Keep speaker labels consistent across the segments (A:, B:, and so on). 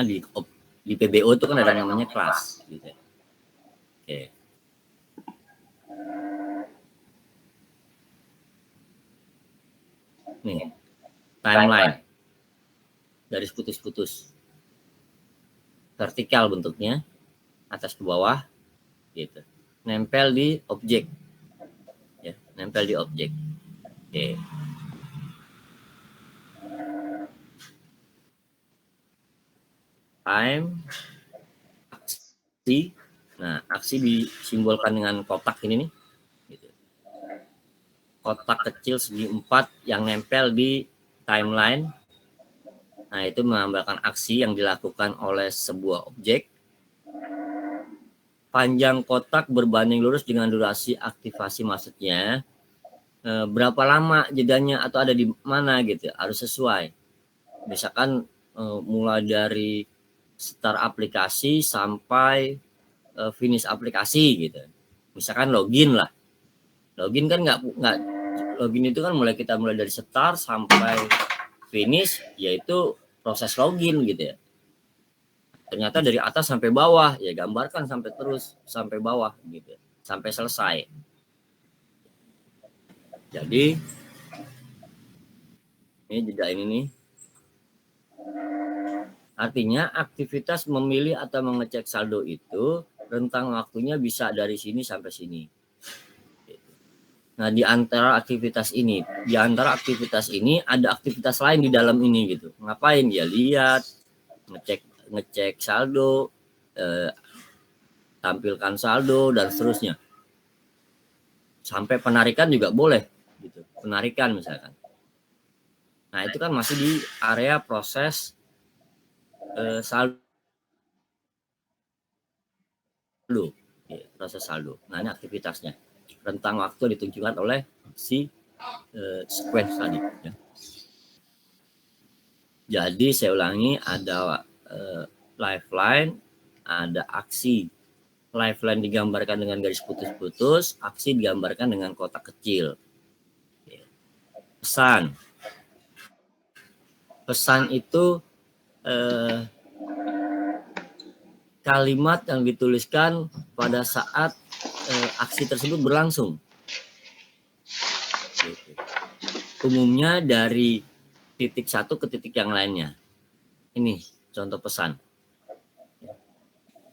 A: di PBO itu kan ada namanya kelas gitu. Oke. Nih, timeline. Garis putus-putus. Vertikal bentuknya, atas ke bawah gitu. Nempel di objek. Ya, nempel di objek. Oke. Time, aksi. Nah, aksi disimbolkan dengan kotak ini nih. Gitu. Kotak kecil segi 4 yang nempel di timeline. Nah, itu melambangkan aksi yang dilakukan oleh sebuah objek. Panjang kotak berbanding lurus dengan durasi aktivasi, maksudnya berapa lama jedanya atau ada di mana gitu, harus sesuai. Misalkan mulai dari start aplikasi sampai finish aplikasi gitu. Misalkan login lah. Login kan nggak login itu kan kita mulai dari start sampai finish, yaitu proses login gitu ya. Ternyata dari atas sampai bawah, ya gambarkan sampai terus sampai bawah gitu, sampai selesai. Jadi ini jeda ini nih. Artinya aktivitas memilih atau mengecek saldo itu rentang waktunya bisa dari sini sampai sini. Nah, di antara aktivitas ini ada aktivitas lain di dalam ini gitu. Ngapain ya? Lihat, ngecek saldo, tampilkan saldo dan seterusnya. Sampai penarikan juga boleh gitu. Penarikan misalkan. Nah, itu kan masih di area proses saldo. Proses saldo. Nah, ini aktivitasnya. Rentang waktu ditunjukkan oleh si sequence tadi ya. Jadi saya ulangi, ada lifeline, ada aksi. Lifeline digambarkan dengan garis putus-putus, aksi digambarkan dengan kotak kecil. Pesan itu kalimat yang dituliskan pada saat aksi tersebut berlangsung. Umumnya dari titik satu ke titik yang lainnya. Ini contoh pesan.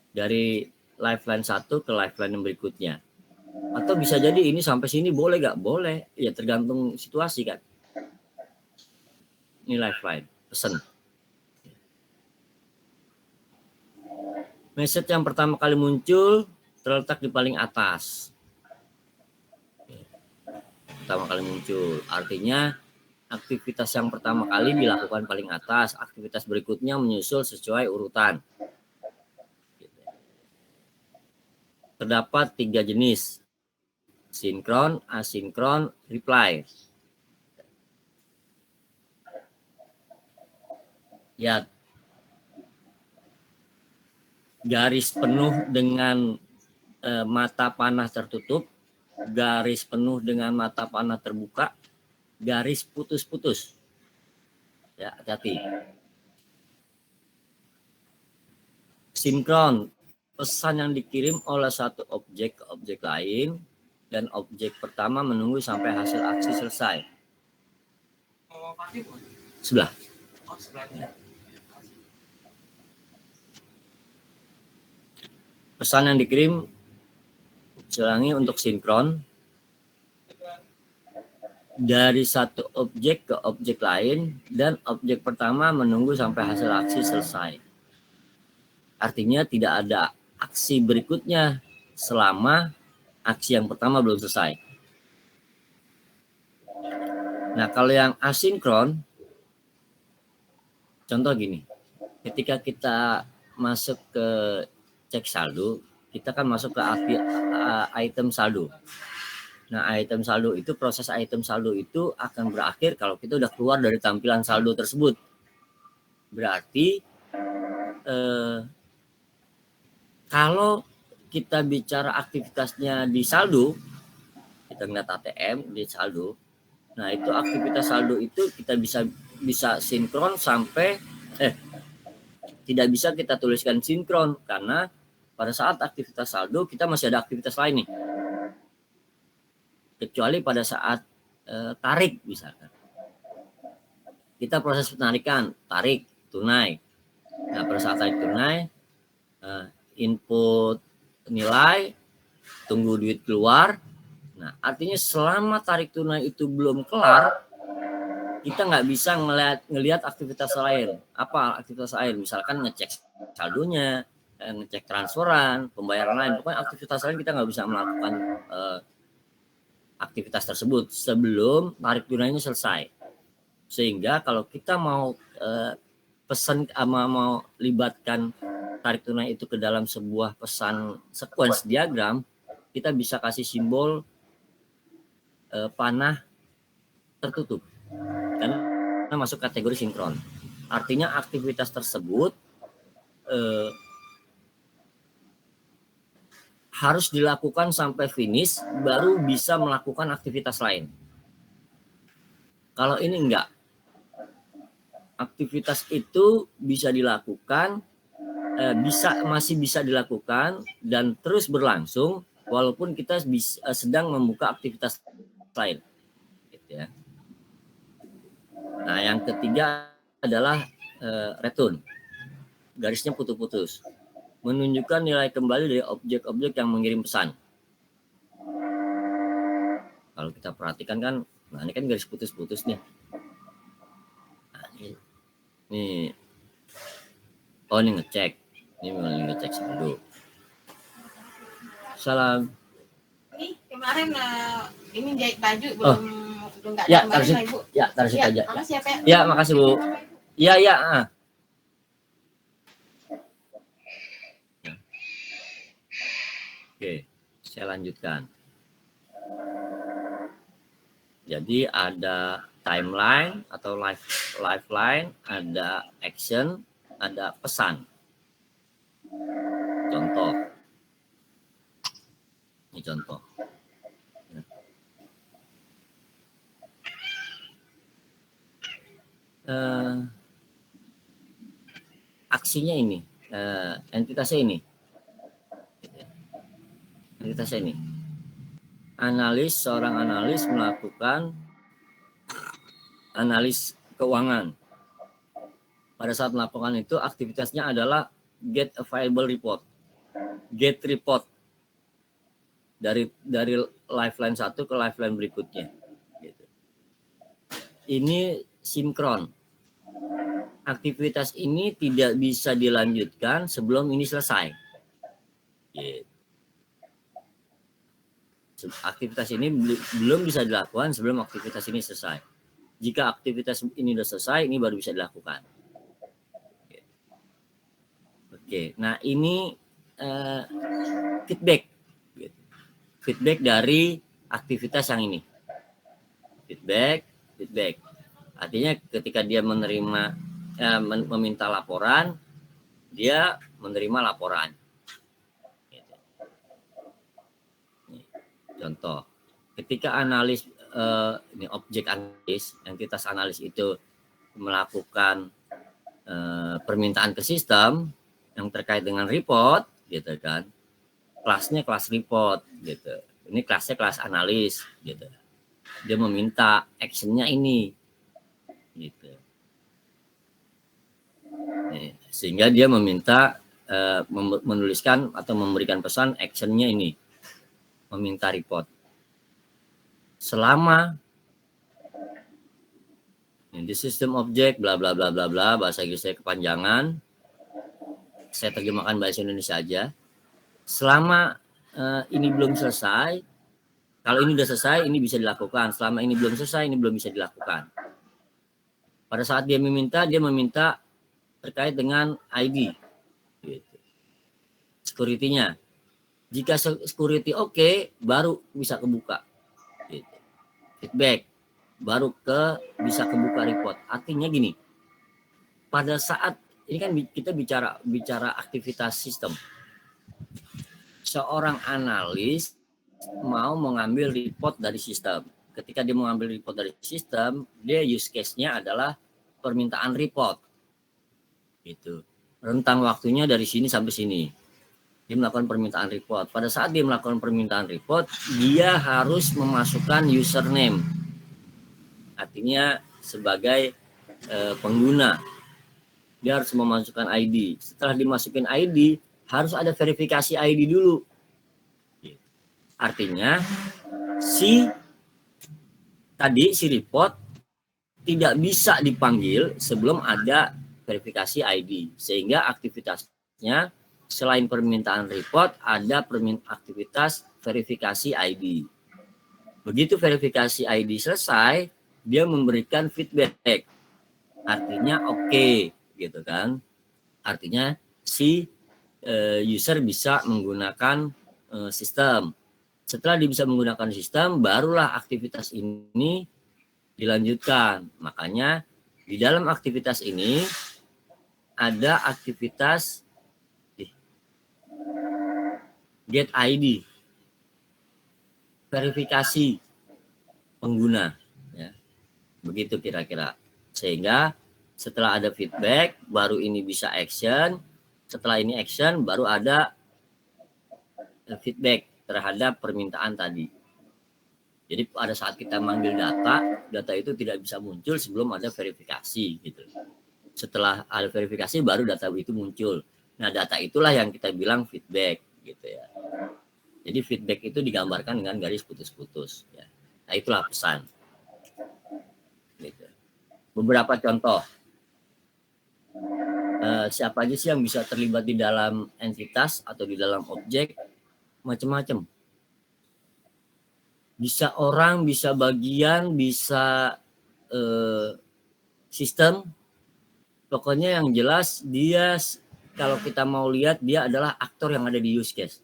A: Dari lifeline 1 ke lifeline yang berikutnya. Atau bisa jadi ini sampai sini boleh gak? Boleh. Ya tergantung situasi kan. Ini lifeline, pesan. Message yang pertama kali muncul terletak di paling atas. Pertama kali muncul, artinya aktivitas yang pertama kali dilakukan paling atas, aktivitas berikutnya menyusul sesuai urutan. Terdapat 3 jenis: sinkron, asinkron, reply. Ya, garis penuh dengan mata panah tertutup, garis penuh dengan mata panah terbuka, garis putus-putus. Ya, hati-hati. Sinkron, pesan yang dikirim oleh satu objek ke objek lain, dan objek pertama menunggu sampai hasil aksi selesai. Sebelah. Pesan yang dikirim, ulangi untuk sinkron, dari satu objek ke objek lain, dan objek pertama menunggu sampai hasil aksi selesai. Artinya tidak ada aksi berikutnya selama aksi yang pertama belum selesai. Nah, kalau yang asinkron, contoh gini, ketika kita masuk ke cek saldo, kita kan masuk ke item saldo. Nah, item saldo itu, proses item saldo itu akan berakhir kalau kita udah keluar dari tampilan saldo tersebut. Berarti kalau kita bicara aktivitasnya di saldo, kita ngeliat ATM di saldo. Nah, itu aktivitas saldo itu kita bisa sinkron sampai tidak bisa kita tuliskan sinkron karena pada saat aktivitas saldo kita masih ada aktivitas lain nih. Kecuali pada saat tarik misalkan. Kita proses penarikan, tarik tunai. Nah, pada saat tarik tunai, input nilai, tunggu duit keluar. Nah, artinya selama tarik tunai itu belum kelar, kita nggak bisa ngelihat aktivitas lain. Apa aktivitas lain? Misalkan ngecek saldonya, ngecek transferan, pembayaran lain. Pokoknya aktivitas lain kita nggak bisa melakukan aktivitas tersebut sebelum tarik tunainya selesai. Sehingga kalau kita mau pesan mau libatkan tarik tunai itu ke dalam sebuah pesan sequence diagram, kita bisa kasih simbol panah tertutup karena masuk kategori sinkron. Artinya aktivitas tersebut harus dilakukan sampai finish baru bisa melakukan aktivitas lain. Kalau ini enggak, aktivitas itu bisa dilakukan, masih bisa dilakukan dan terus berlangsung walaupun kita sedang membuka aktivitas lain. Gitu ya. Nah, yang ketiga adalah return. Garisnya putus-putus. Menunjukkan nilai kembali dari objek-objek yang mengirim pesan. Kalau kita perhatikan kan, nah ini kan garis putus-putus nih. Nah, ini. Oh, ini ngecek. Ini ngecek saldo. Salam.
B: Ini kemarin ini jahit baju belum nggak
A: ya,
B: ada kembali, Bu.
A: Ya, taruh situ aja.
B: Makasih ya, Pak.
A: Ya, makasih, Bu. Ya. Oke, saya lanjutkan. Jadi ada timeline atau lifeline, ada action, ada pesan. Contoh. Ini contoh. Aksinya ini, entitasnya ini. Seorang analis melakukan analis keuangan. Pada saat melakukan itu aktivitasnya adalah get available report, get report dari lifeline 1 ke lifeline berikutnya. Gitu. Ini sinkron. Aktivitas ini tidak bisa dilanjutkan sebelum ini selesai. Gitu. Aktivitas ini belum bisa dilakukan sebelum aktivitas ini selesai. Jika aktivitas ini sudah selesai, ini baru bisa dilakukan. Oke, nah ini feedback. Feedback dari aktivitas yang ini. Feedback. Artinya ketika dia meminta laporan, dia menerima laporan. Contoh, ketika analis ini objek analis, entitas analis itu melakukan permintaan ke sistem yang terkait dengan report, gitu kan? Kelasnya kelas report, gitu. Ini kelasnya kelas analis, gitu. Dia meminta actionnya ini, gitu. Nih, sehingga dia meminta menuliskan atau memberikan pesan actionnya ini. Meminta report. Selama di sistem objek bla bla bla bla bla, bahasa Inggris saya kepanjangan. Saya terjemahkan bahasa Indonesia aja. Selama ini belum selesai, kalau ini sudah selesai ini bisa dilakukan. Selama ini belum selesai ini belum bisa dilakukan. Pada saat dia meminta terkait dengan ID, gitu. Security-nya. Jika security oke, baru bisa kebuka. Gitu. Feedback, baru bisa kebuka report. Artinya gini, pada saat ini kan kita bicara aktivitas sistem. Seorang analis mau mengambil report dari sistem. Ketika dia mengambil report dari sistem, dia use case-nya adalah permintaan report. Gitu. rentang waktunya dari sini sampai sini. Dia melakukan permintaan report. Pada saat dia melakukan permintaan report, dia harus memasukkan username. Artinya sebagai pengguna. Dia harus memasukkan ID. Setelah dimasukin ID, harus ada verifikasi ID dulu. Artinya si report tidak bisa dipanggil sebelum ada verifikasi ID. Sehingga aktivitasnya selain permintaan report, ada aktivitas verifikasi ID. Begitu verifikasi ID selesai, dia memberikan feedback. Artinya oke, gitu kan. Artinya si user bisa menggunakan sistem. Setelah dia bisa menggunakan sistem, barulah aktivitas ini dilanjutkan. Makanya di dalam aktivitas ini ada aktivitas get ID, verifikasi pengguna, ya. Begitu kira-kira. Sehingga setelah ada feedback, baru ini bisa action. Setelah ini action, baru ada feedback terhadap permintaan tadi. Jadi pada saat kita manggil data itu tidak bisa muncul sebelum ada verifikasi, gitu. Setelah ada verifikasi, baru data itu muncul. Nah, data itulah yang kita bilang feedback, gitu ya. Jadi feedback itu digambarkan dengan garis putus-putus, ya. Nah, itulah pesan. Gitu. Beberapa contoh. Siapa aja sih yang bisa terlibat di dalam entitas atau di dalam objek? Macam-macam. Bisa orang, bisa bagian, bisa sistem. Pokoknya yang jelas dia, kalau kita mau lihat, dia adalah aktor yang ada di use case.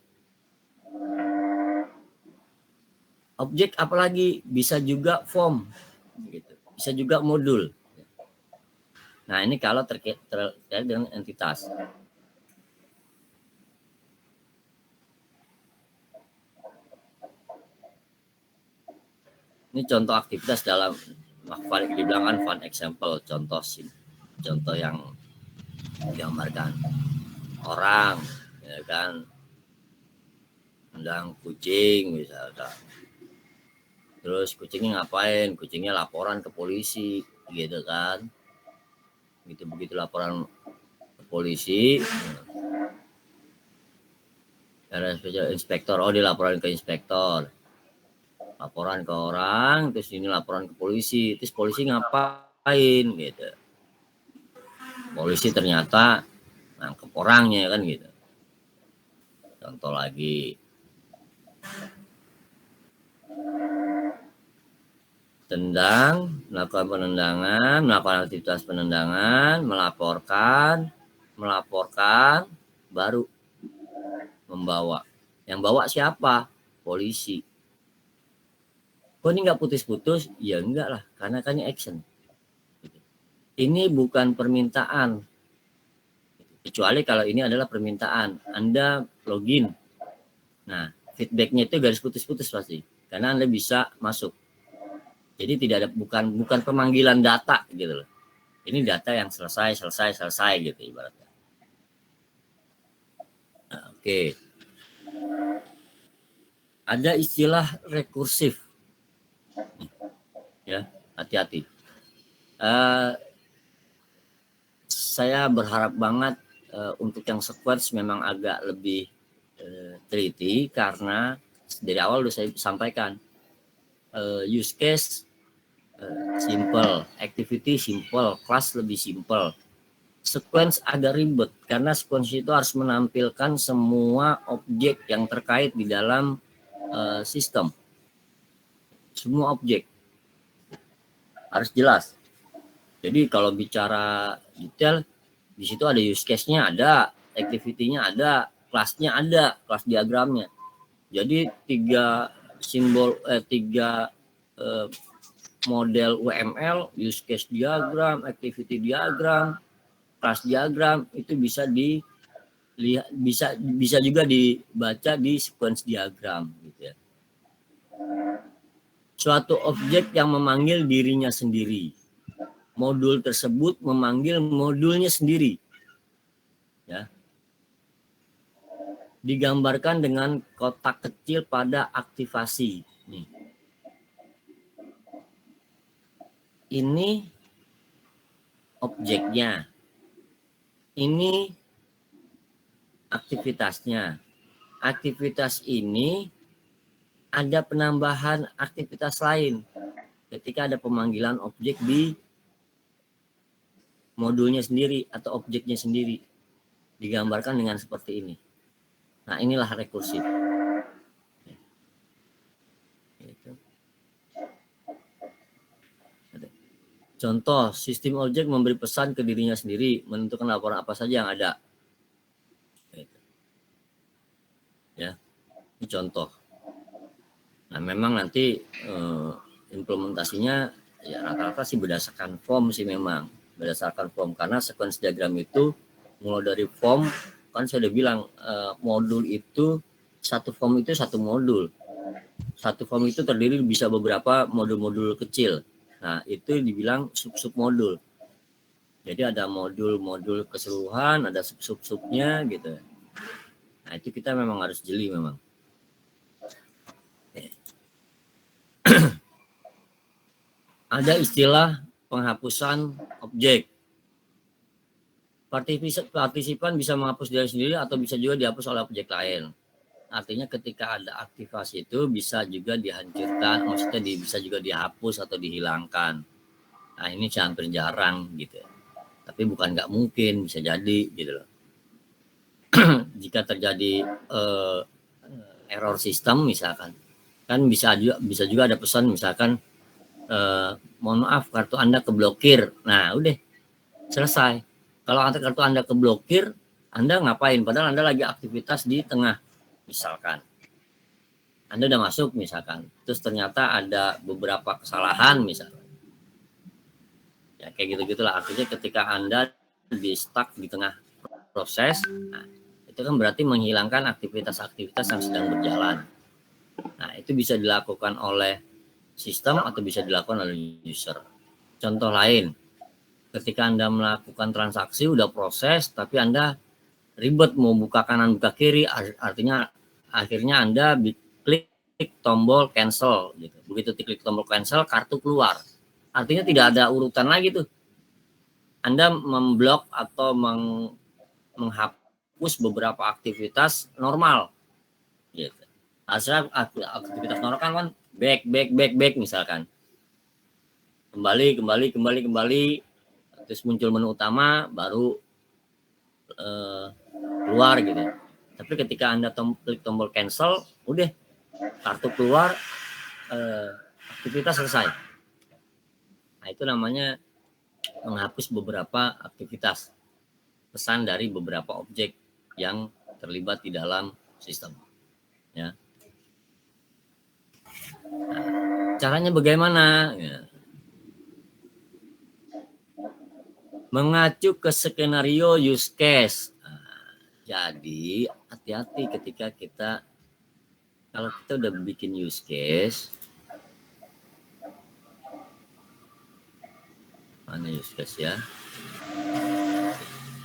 A: Objek apalagi, bisa juga form, gitu. Bisa juga modul. Nah, ini kalau terkait dengan entitas. Ini contoh aktivitas dalam dibilang kan fun example, contoh yang digambarkan orang, ya kan, tendang kucing misalkan. Terus kucingnya ngapain? Kucingnya laporan ke polisi, gitu kan. Begitu laporan ke polisi, ada inspektor, dia laporan ke inspektor. Laporan ke orang, terus ini laporan ke polisi. Terus polisi ngapain, gitu. Polisi ternyata nangkep orangnya, kan gitu. Contoh lagi. Tendang, melakukan penendangan, melakukan aktivitas penendangan, melaporkan, baru membawa. Yang bawa siapa? Polisi. Kok ini nggak putus-putus? Ya enggak lah, karena kan action. Ini bukan permintaan. Kecuali kalau ini adalah permintaan. Anda login. Nah, feedbacknya itu garis putus-putus pasti. Karena Anda bisa masuk. Jadi tidak ada, bukan pemanggilan data gitu loh. Ini data yang selesai gitu ibaratnya. Nah, oke. Ada istilah rekursif. Ya, hati-hati. Saya berharap banget untuk yang sequence memang agak lebih teliti, karena dari awal udah saya sampaikan use case simple, activity simple, class lebih simple. Sequence agak ribet karena sequence itu harus menampilkan semua objek yang terkait di dalam sistem. Semua objek harus jelas. Jadi kalau bicara detail, di situ ada use case-nya, ada activity-nya, ada kelasnya, ada kelas diagramnya. Jadi tiga model UML, use case diagram, activity diagram, kelas diagram, itu bisa dilihat, bisa juga dibaca di sequence diagram, gitu ya. Suatu objek yang memanggil dirinya sendiri. Modul tersebut memanggil modulnya sendiri. digambarkan dengan kotak kecil pada aktivasi. Nih. Ini objeknya. Ini aktivitasnya. Aktivitas ini ada penambahan aktivitas lain ketika ada pemanggilan objek di modulnya sendiri atau objeknya sendiri. Digambarkan dengan seperti ini. Nah, inilah rekursif. Contoh, sistem objek memberi pesan ke dirinya sendiri, menentukan laporan apa saja yang ada. Ya, ini contoh. Nah, memang nanti implementasinya ya rata-rata sih berdasarkan form sih memang. Berdasarkan form, karena sequence diagram itu mulai dari form, kan saya udah bilang modul itu, satu form itu satu modul. Satu form itu terdiri bisa beberapa modul-modul kecil. Nah, itu dibilang sub-sub modul. Jadi ada modul-modul keseluruhan, ada sub-sub-subnya gitu. Nah, itu kita memang harus jeli memang. Ada istilah penghapusan objek. Partisipan bisa menghapus diri sendiri atau bisa juga dihapus oleh objek lain. Artinya ketika ada aktivasi itu bisa juga dihancurkan, maksudnya bisa juga dihapus atau dihilangkan. Nah, ini hampir jarang gitu. Tapi bukan nggak mungkin, bisa jadi gitu loh. Jika terjadi error sistem misalkan, kan bisa juga ada pesan misalkan mohon maaf kartu Anda keblokir. Nah, udah selesai. Kalau kartu Anda keblokir, Anda ngapain? Padahal Anda lagi aktivitas di tengah. Misalkan Anda udah masuk misalkan, terus ternyata ada beberapa kesalahan misalkan, ya kayak gitu-gitulah. Artinya ketika Anda di stuck di tengah proses, nah, itu kan berarti menghilangkan aktivitas-aktivitas yang sedang berjalan. Nah, itu bisa dilakukan oleh sistem atau bisa dilakukan oleh user. Contoh lain, ketika Anda melakukan transaksi udah proses tapi Anda ribet mau buka kanan buka kiri, artinya akhirnya Anda klik tombol cancel gitu. Begitu klik tombol cancel, kartu keluar. Artinya tidak ada urutan lagi tuh. Anda memblok atau menghapus beberapa aktivitas normal gitu. Hasilnya aktivitas normal kan back misalkan. Kembali, terus muncul menu utama, baru keluar gitu. Tapi ketika Anda klik tombol cancel, udah kartu keluar, aktivitas selesai. Nah, itu namanya menghapus beberapa aktivitas, pesan dari beberapa objek yang terlibat di dalam sistem. Ya. Nah, caranya bagaimana? Ya. Mengacu ke skenario use case. Jadi hati-hati ketika kalau kita udah bikin use case, mana use case ya?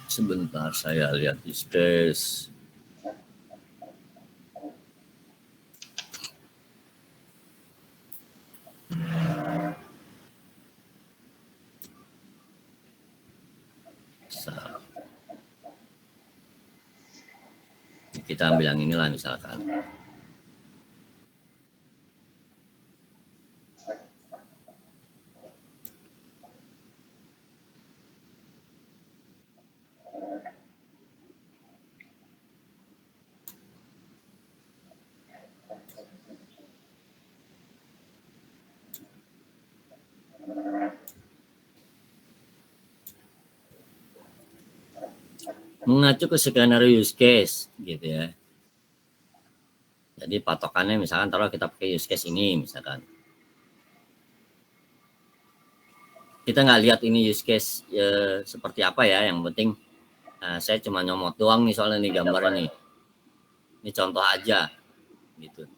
A: Sebentar saya lihat use case. Kita ambil yang inilah misalkan. Mengacu ke skenario use case gitu ya. Jadi patokannya misalkan kalau kita pakai use case ini misalkan. Kita nggak lihat ini use case seperti apa ya, yang penting saya cuma nyomot doang nih soalnya nih gambarnya nih. Ini contoh aja gitu.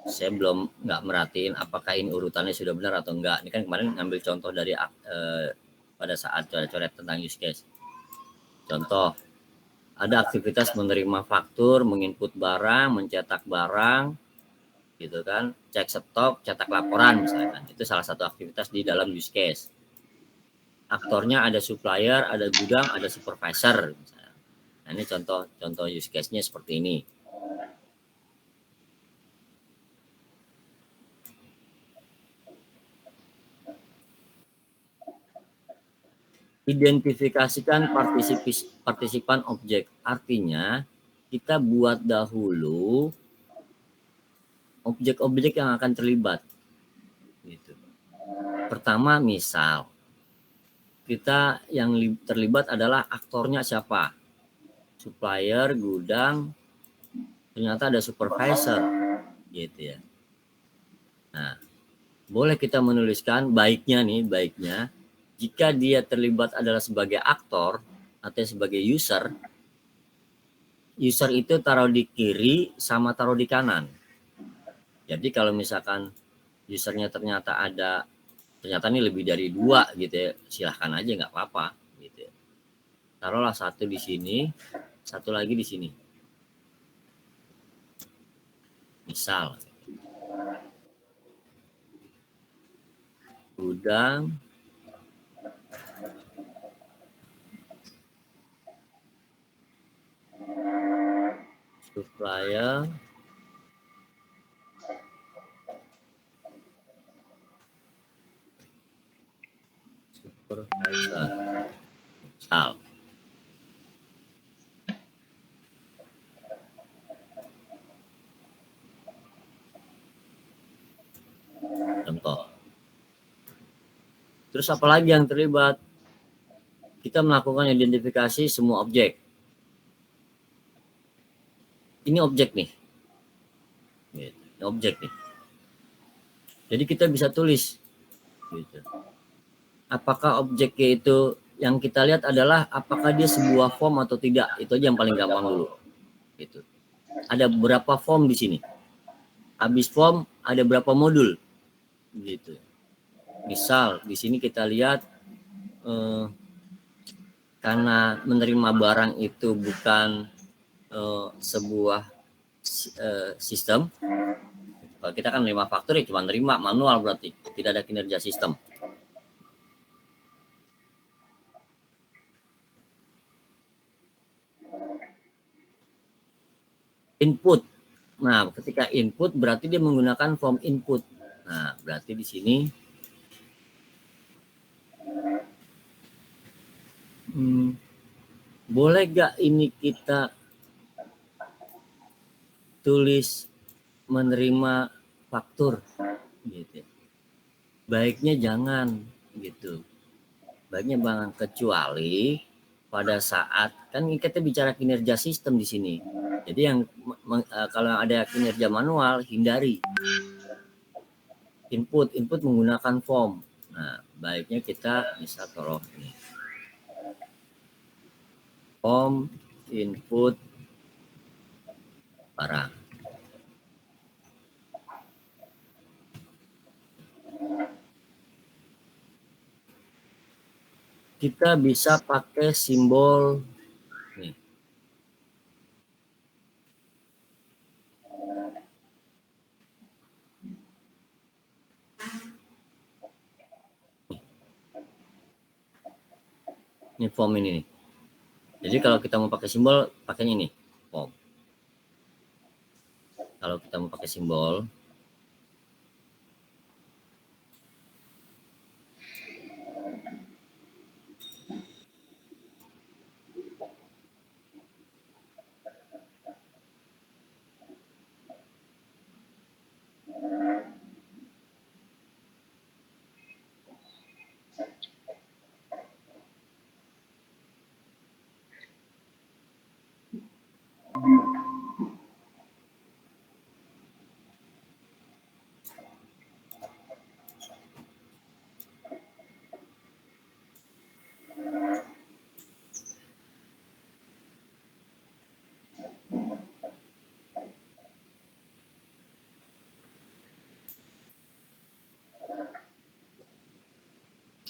A: Saya nggak merhatiin apakah ini urutannya sudah benar atau enggak. Ini kan kemarin ngambil contoh dari pada saat coret-coret tentang use case. Contoh, ada aktivitas menerima faktur, menginput barang, mencetak barang, gitu kan, cek stok, cetak laporan misalkan. Itu salah satu aktivitas di dalam use case. Aktornya ada supplier, ada gudang, ada supervisor misalnya. Nah, ini contoh use case-nya seperti ini. Identifikasikan partisipan objek. Artinya kita buat dahulu objek-objek yang akan terlibat. Gitu. Pertama, misal kita yang terlibat adalah aktornya siapa? Supplier, gudang, ternyata ada supervisor, gitu ya. Nah, boleh kita menuliskan baiknya jika dia terlibat adalah sebagai aktor atau sebagai user itu taruh di kiri sama taruh di kanan. Jadi kalau misalkan usernya ternyata ini lebih dari 2 gitu ya, silahkan aja, nggak apa-apa gitu ya. Taruhlah satu di sini, satu lagi di sini. Misal gudang, supplier, supervisor. Misal. Contoh. Terus apa lagi yang terlibat? Kita melakukan identifikasi semua objek. Ini objek nih. Ini objek nih. Jadi kita bisa tulis. Gitu. Apakah objeknya itu yang kita lihat adalah apakah dia sebuah form atau tidak. Itu aja yang paling gampang dulu. Gitu. Ada berapa form di sini? Habis form ada berapa modul? Gitu. Misal di sini kita lihat karena menerima barang itu bukan sebuah sistem. Kalau kita kan menerima faktur ya cuma nerima manual, berarti tidak ada kinerja sistem. Input. Nah, ketika input berarti dia menggunakan form input. Nah, berarti di sini boleh gak ini kita tulis menerima faktur gitu. Baiknya jangan gitu. Baiknya jangan, kecuali pada saat kan kita bicara kinerja sistem di sini. Jadi yang kalau ada kinerja manual hindari. Input menggunakan form. Nah, baiknya kita bisa taruh ini. Form input barang. Kita bisa pakai simbol nih. Ini form ini nih. Jadi kalau kita mau pakai simbol, pakainya ini, form. Kalau kita mau pakai simbol,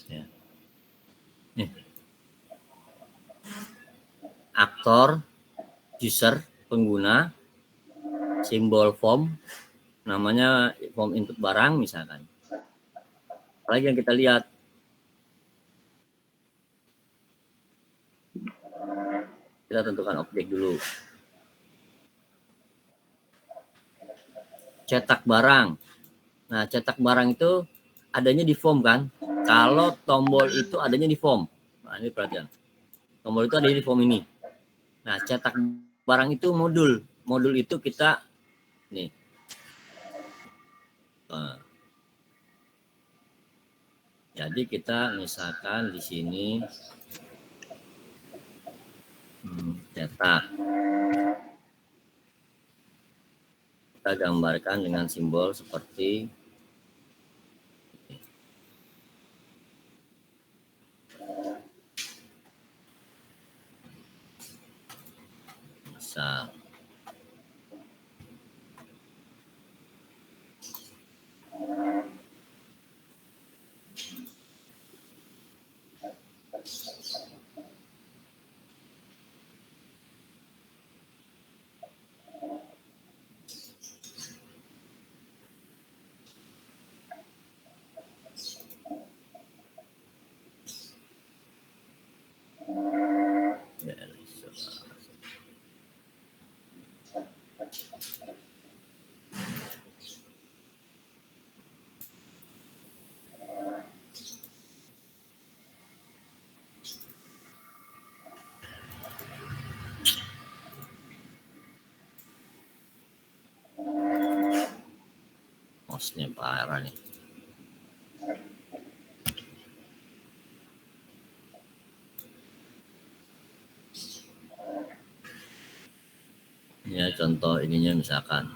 A: ya. Nih. Aktor user, pengguna, simbol form, namanya form input barang misalkan. Apalagi yang kita lihat, kita tentukan objek dulu. Cetak barang. Nah, cetak barang itu adanya di form kan? Kalau tombol itu adanya di form. Nah, ini perhatian. Tombol itu adanya di form ini. Nah, cetak barang itu modul. Modul itu kita nih. Nah, jadi kita misalkan di sini cetak. Kita gambarkan dengan simbol seperti misal. Mouse-nya parah nih. Ya, contoh ininya misalkan.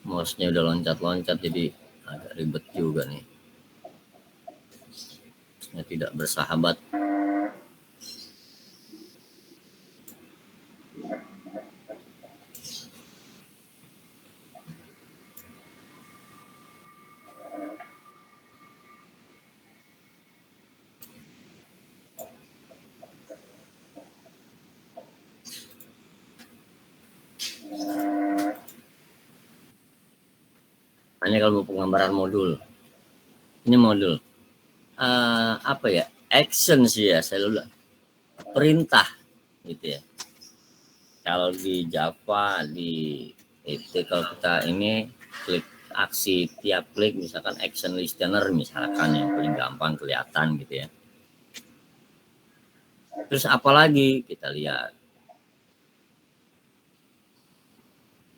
A: Mouse-nya udah loncat-loncat jadi agak ribet juga nih. Mouse-nya tidak bersahabat. Hanya kalau mau penggambaran modul. Ini modul. Apa ya? Action sih ya, saya lupa. Perintah gitu ya. Kalau di Java di itu kalau kita ini klik aksi tiap klik misalkan action listener misalkan yang paling gampang kelihatan gitu ya. Terus apalagi kita lihat.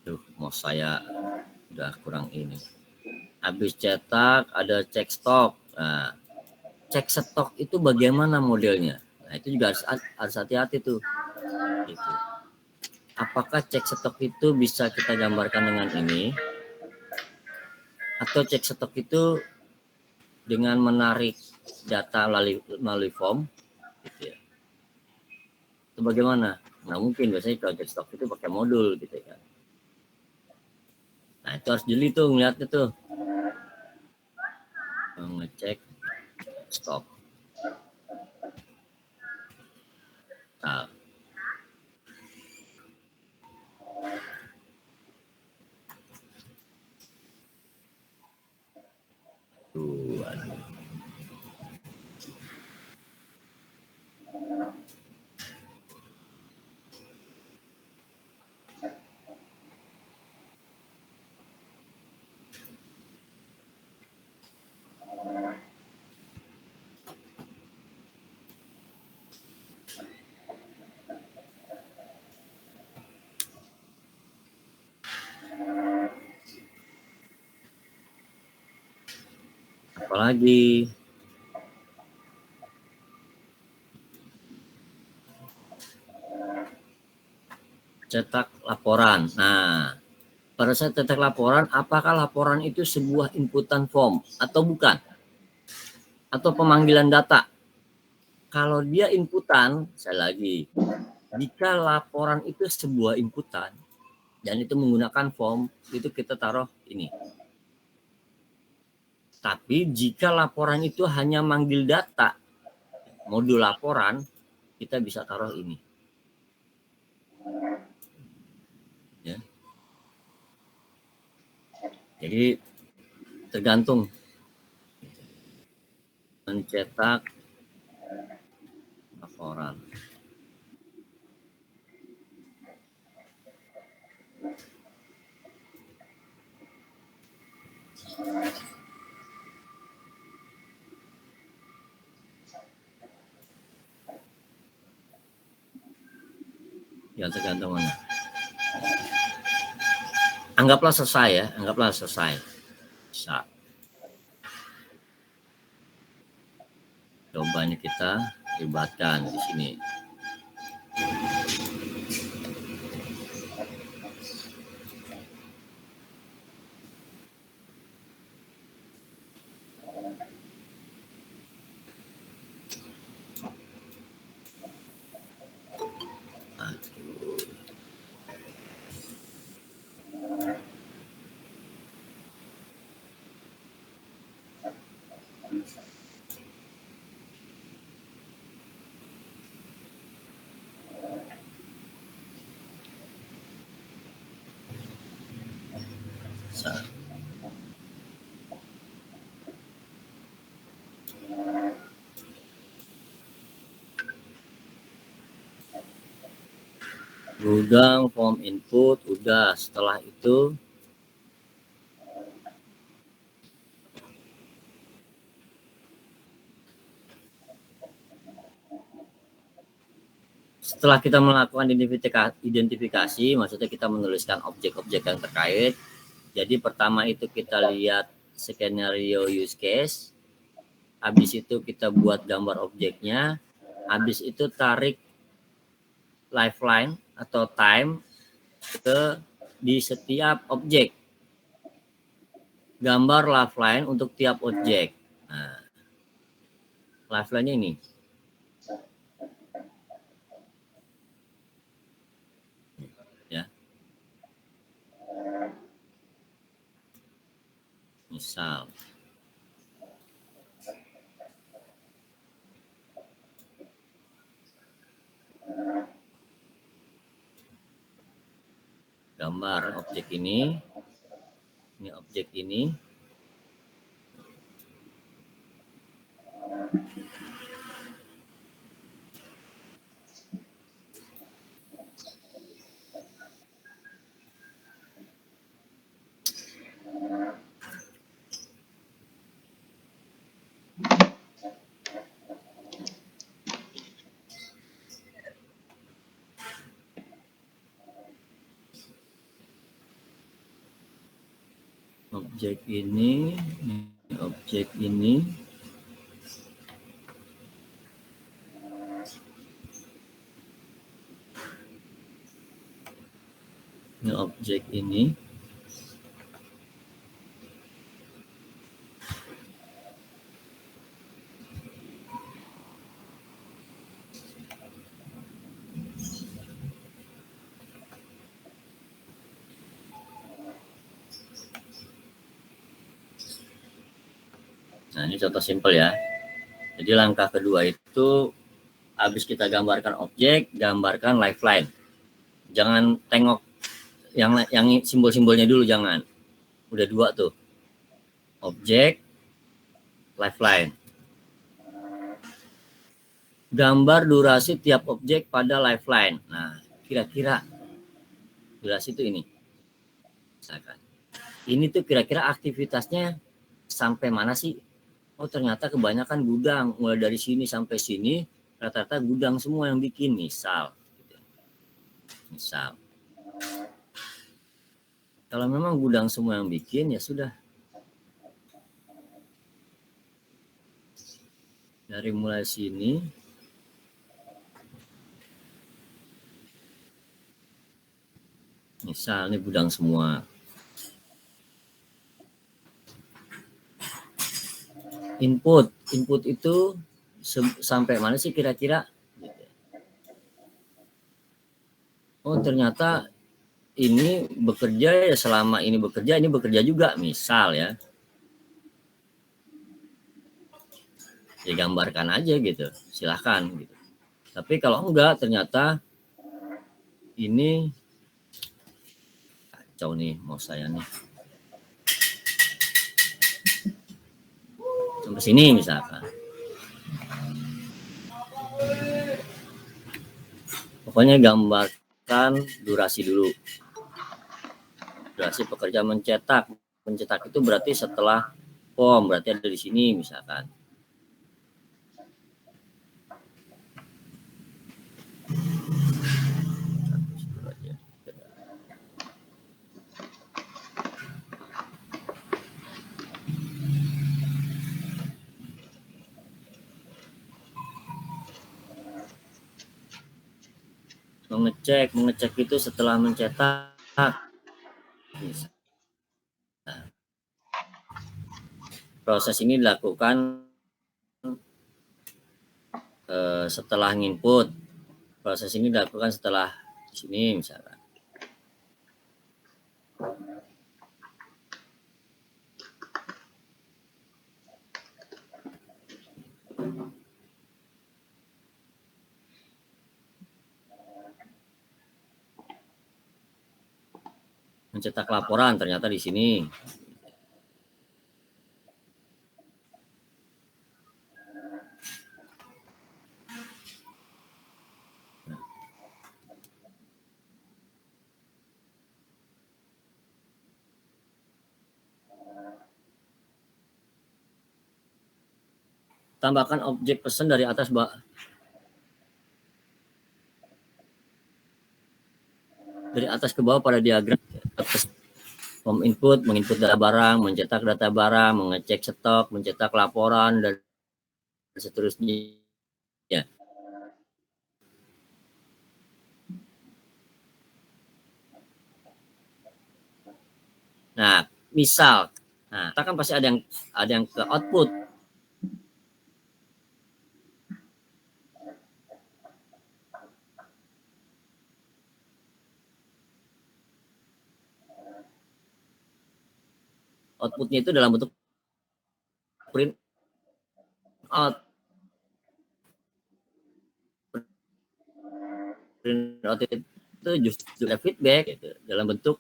A: Tuh, mau saya udah kurang ini. Habis cetak ada cek stok. Nah, cek stok itu bagaimana modelnya? Nah, itu juga harus hati-hati tuh. Gitu. Apakah cek stok itu bisa kita gambarkan dengan ini? Atau cek stok itu dengan menarik data melalui form? Gitu ya. Itu bagaimana? Nah, mungkin biasanya kalau cek stok itu pakai modul gitu ya. Nah, itu harus jeli tuh ngeliatnya tuh. Ngecek stok. Nah, tuh, aduh. Apalagi cetak laporan. Nah, pada saat cetak laporan, apakah laporan itu sebuah inputan form atau bukan? Atau pemanggilan data? Kalau dia inputan, sekali lagi, jika laporan itu sebuah inputan dan itu menggunakan form, itu kita taruh ini. Tapi jika laporan itu hanya manggil data, modul laporan, kita bisa taruh ini. Ya. Jadi tergantung mencetak laporan. Ya tergantung mana. Anggaplah selesai ya, anggaplah selesai. Bisa. Coba ini kita libatkan di sini. Gudang form input udah, setelah itu setelah kita melakukan identifikasi, maksudnya kita menuliskan objek-objek yang terkait. Jadi pertama itu kita lihat skenario use case, habis itu kita buat gambar objeknya, habis itu tarik lifeline atau time di setiap objek. Gambar lifeline untuk tiap objek. Nah, lifeline-nya ini. Ya. Misal. Gambar objek ini objek ini. Objek ini objek ini. Ini objek ini. Nah, ini contoh simpel ya. Jadi langkah kedua itu habis kita gambarkan objek, gambarkan lifeline. Jangan tengok yang simbol-simbolnya dulu, jangan. Udah dua tuh. Objek, lifeline. Gambar durasi tiap objek pada lifeline. Nah, kira-kira durasi itu ini. Misalkan. Ini tuh kira-kira aktivitasnya sampai mana sih? Oh, ternyata kebanyakan gudang, mulai dari sini sampai sini rata-rata gudang semua yang bikin, misal. Kalau memang gudang semua yang bikin, ya sudah. Dari mulai sini misal ini gudang semua. Input itu sampai mana sih kira-kira? Oh ternyata ini bekerja ya, selama ini bekerja juga, misal ya. Digambarkan aja gitu, silahkan gitu. Tapi kalau enggak, ternyata ini kacau nih mau saya nih. Sampai sini misalkan. Pokoknya gambarkan durasi dulu. Durasi pekerja mencetak. Mencetak itu berarti setelah POM, berarti ada di sini misalkan. Mengecek itu setelah mencetak. Proses ini dilakukan setelah input. Proses ini dilakukan setelah sini misalkan. Mencetak laporan ternyata di sini. Tambahkan objek pesan dari atas ke bawah pada diagram. Form input, menginput data barang, mencetak data barang, mengecek stok, mencetak laporan, dan seterusnya. Nah, misal, kita kan pasti ada yang ke output. Outputnya itu dalam bentuk print out. Print out itu justru ada feedback gitu, dalam bentuk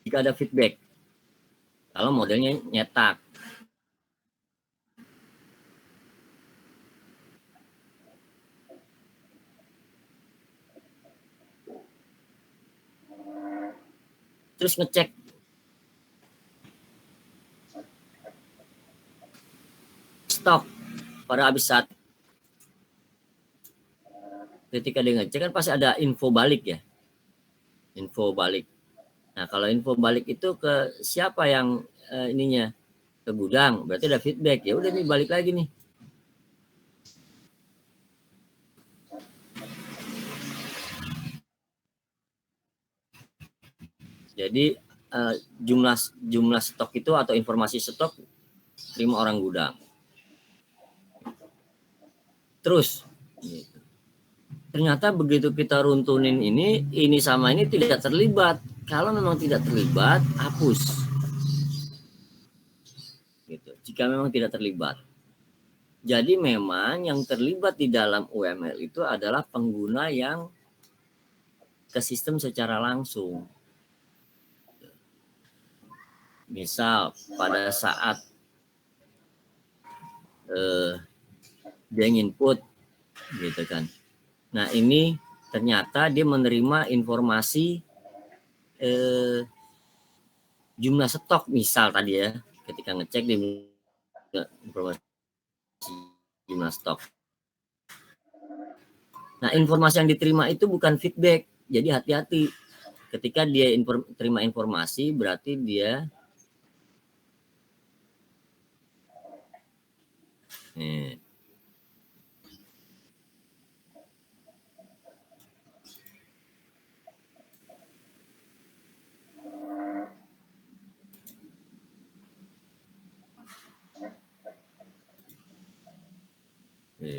A: jika ada feedback. Kalau modelnya nyetak. Terus ngecek stok pada habis saat ketika dia ngecek kan pasti ada info balik ya. Info balik. Nah, kalau info balik itu ke siapa yang ininya? Ke gudang, berarti ada feedback. Ya udah nih balik lagi nih. Jadi jumlah stok itu atau informasi stok terima orang gudang. Terus gitu. Ternyata begitu kita runtunin ini sama ini tidak terlibat. Kalau memang tidak terlibat, hapus. Gitu. Jika memang tidak terlibat. Jadi memang yang terlibat di dalam UML itu adalah pengguna yang ke sistem secara langsung. Misal pada saat dia input gitu kan. Nah ini ternyata dia menerima informasi jumlah stok misal tadi ya, ketika ngecek dia informasi jumlah stok. Nah informasi yang diterima itu bukan feedback, jadi hati-hati ketika dia terima informasi berarti dia Open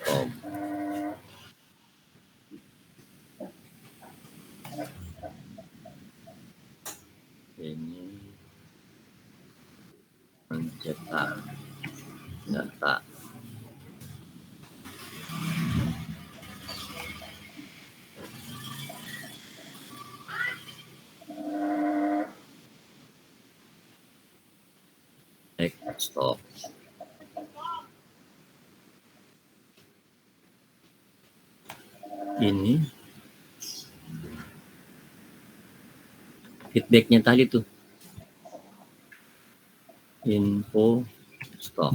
A: com. Ini mencetak data. Stop. Ini feedbacknya tadi tuh, info stock.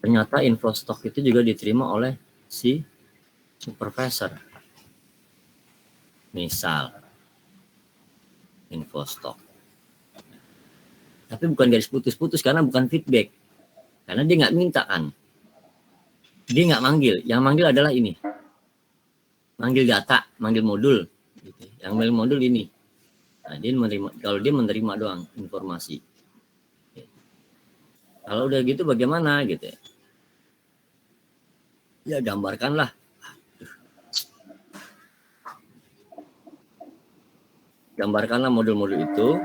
A: Ternyata info stock itu juga diterima oleh si supervisor. Misal info stock, tapi bukan garis putus-putus karena bukan feedback, karena dia nggak minta kan, dia nggak manggil, yang manggil adalah ini, manggil data, manggil modul gitu. Yang manggil modul ini, nah dia menerima, kalau dia menerima doang informasi. Kalau udah gitu bagaimana gitu ya, gambarkanlah. Gambarkanlah modul-modul itu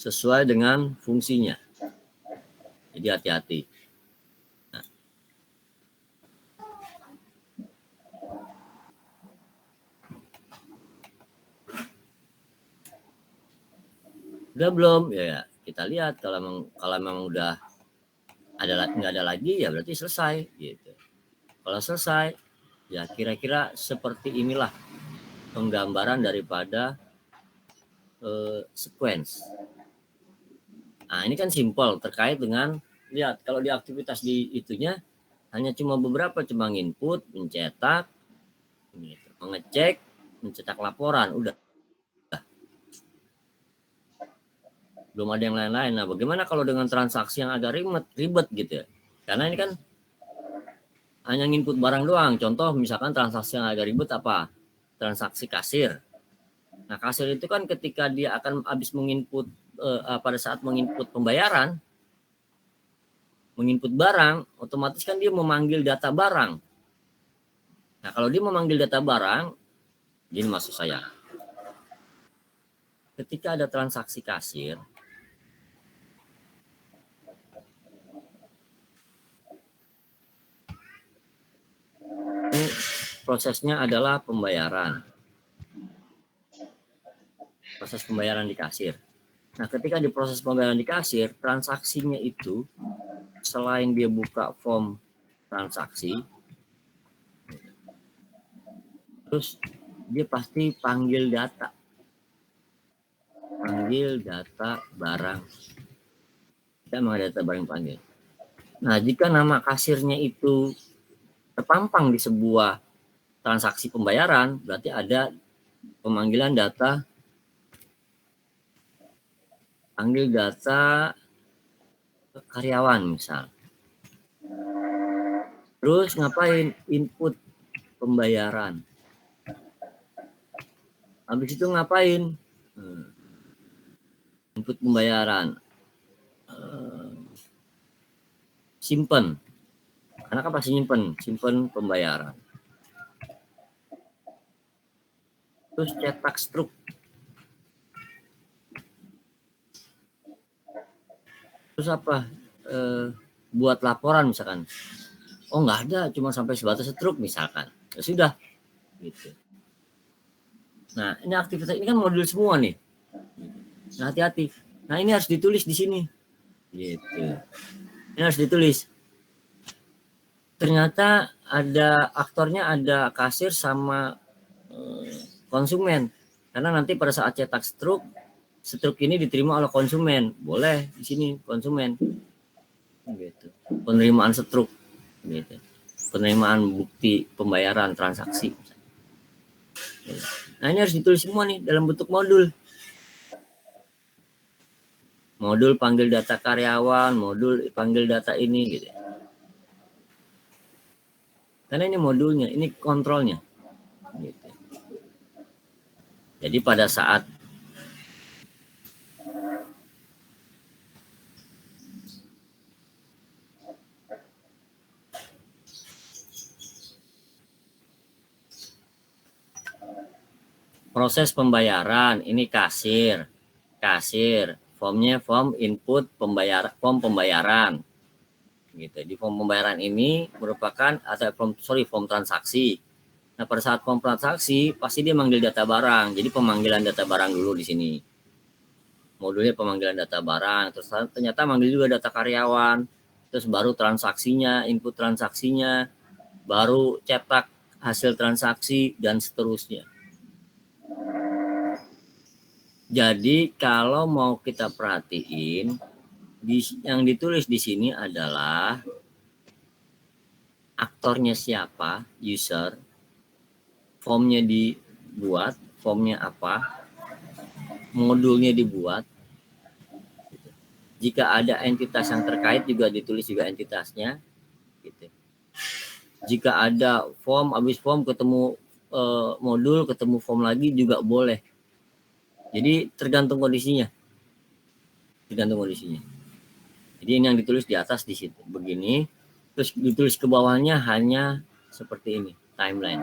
A: sesuai dengan fungsinya. Jadi hati-hati. Nah. Udah belum? Ya kita lihat, kalau memang udah nggak ada lagi ya berarti selesai gitu. Kalau selesai ya kira-kira seperti inilah penggambaran daripada sequence. Nah ini kan simpel terkait dengan, lihat kalau di aktivitas di itunya hanya cuma beberapa, cuma input, mencetak, gitu, mengecek, mencetak laporan, udah. Belum ada yang lain-lain. Nah bagaimana kalau dengan transaksi yang agak ribet gitu ya, karena ini kan hanya input barang doang. Contoh misalkan transaksi yang agak ribet apa? Transaksi kasir. Nah kasir itu kan ketika dia akan habis menginput, pada saat menginput pembayaran, menginput barang, otomatis kan dia memanggil data barang. Nah kalau dia memanggil data barang, gini maksud saya, ketika ada transaksi kasir, ini prosesnya adalah pembayaran. Proses pembayaran di kasir. Nah, ketika di proses pembayaran di kasir, transaksinya itu selain dia buka form transaksi, terus dia pasti panggil data. Panggil data barang. Kita mau data barang panggil. Nah, jika nama kasirnya itu terpampang di sebuah transaksi pembayaran, berarti ada pemanggilan data, panggil data karyawan misal. Terus ngapain? Input pembayaran. Habis itu ngapain? Input pembayaran. Simpen. Karena kan pasti simpen pembayaran. Terus cetak struk. Terus apa? Buat laporan misalkan. Oh nggak ada, cuma sampai sebatas struk misalkan. Ya sudah. Gitu. Nah ini aktivitas ini kan modul semua nih. Nah hati-hati. Nah ini harus ditulis di sini. Gitu. Ini harus ditulis. Ternyata ada aktornya, ada kasir sama konsumen. Karena nanti pada saat cetak struk ini diterima oleh konsumen. Boleh di sini konsumen. Gitu. Penerimaan struk. Gitu. Penerimaan bukti pembayaran transaksi. Nah ini harus ditulis semua nih dalam bentuk modul. Modul panggil data karyawan, modul panggil data ini gitu. Karena ini modulnya, ini kontrolnya. Gitu. Jadi pada saat proses pembayaran, ini kasir, formnya form input form pembayaran. Gitu. Di form pembayaran ini merupakan form transaksi. Nah, pada saat form transaksi pasti dia manggil data barang. Jadi pemanggilan data barang dulu di sini. Modulnya pemanggilan data barang, terus ternyata manggil juga data karyawan, terus baru transaksinya, input transaksinya, baru cetak hasil transaksi dan seterusnya. Jadi kalau mau kita perhatiin, yang ditulis di sini adalah aktornya siapa, user, formnya dibuat, formnya apa, modulnya dibuat. Jika ada entitas yang terkait juga ditulis juga entitasnya. Gitu. Jika ada form, habis form ketemu modul, ketemu form lagi juga boleh. Jadi tergantung kondisinya. Jadi ini yang ditulis di atas di situ begini, terus ditulis ke bawahnya hanya seperti ini, timeline.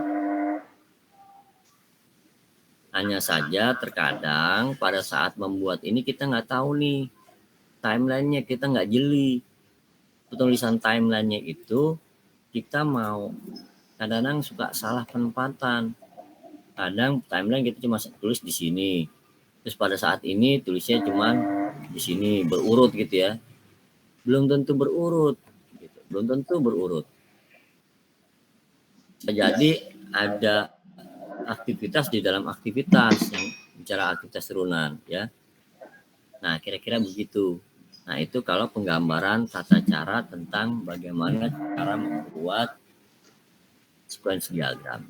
A: Hanya saja terkadang pada saat membuat ini kita nggak tahu nih timelinenya, kita nggak jeli. Penulisan timelinenya itu kita mau kadang-kadang suka salah penempatan. Kadang timeline kita cuma tulis di sini. Terus pada saat ini tulisnya cuma di sini berurut gitu ya. Belum tentu berurut. Gitu. Belum tentu berurut. Jadi ada aktivitas di dalam aktivitas yang bicara aktivitas turunan ya. Nah, kira-kira begitu. Nah, itu kalau penggambaran tata cara tentang bagaimana cara membuat sequence diagram.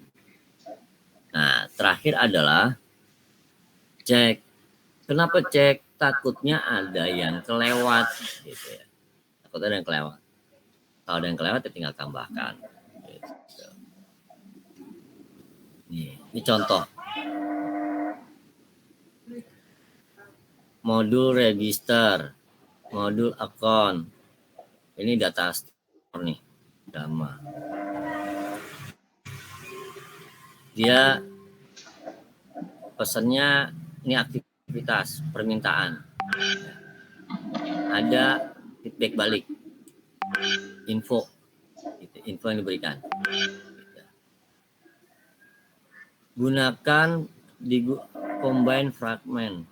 A: Nah, terakhir adalah cek. Kenapa cek? Takutnya ada yang kelewat gitu ya. Takutnya ada yang kelewat. Kalau ada yang kelewat ya tinggal tambahkan. Gitu. Ini contoh. Modul register, modul account. Ini data store nih, Dama. Dia pesannya ini aktivitas permintaan. Ada feedback balik, info yang diberikan. Gunakan di combine fragment.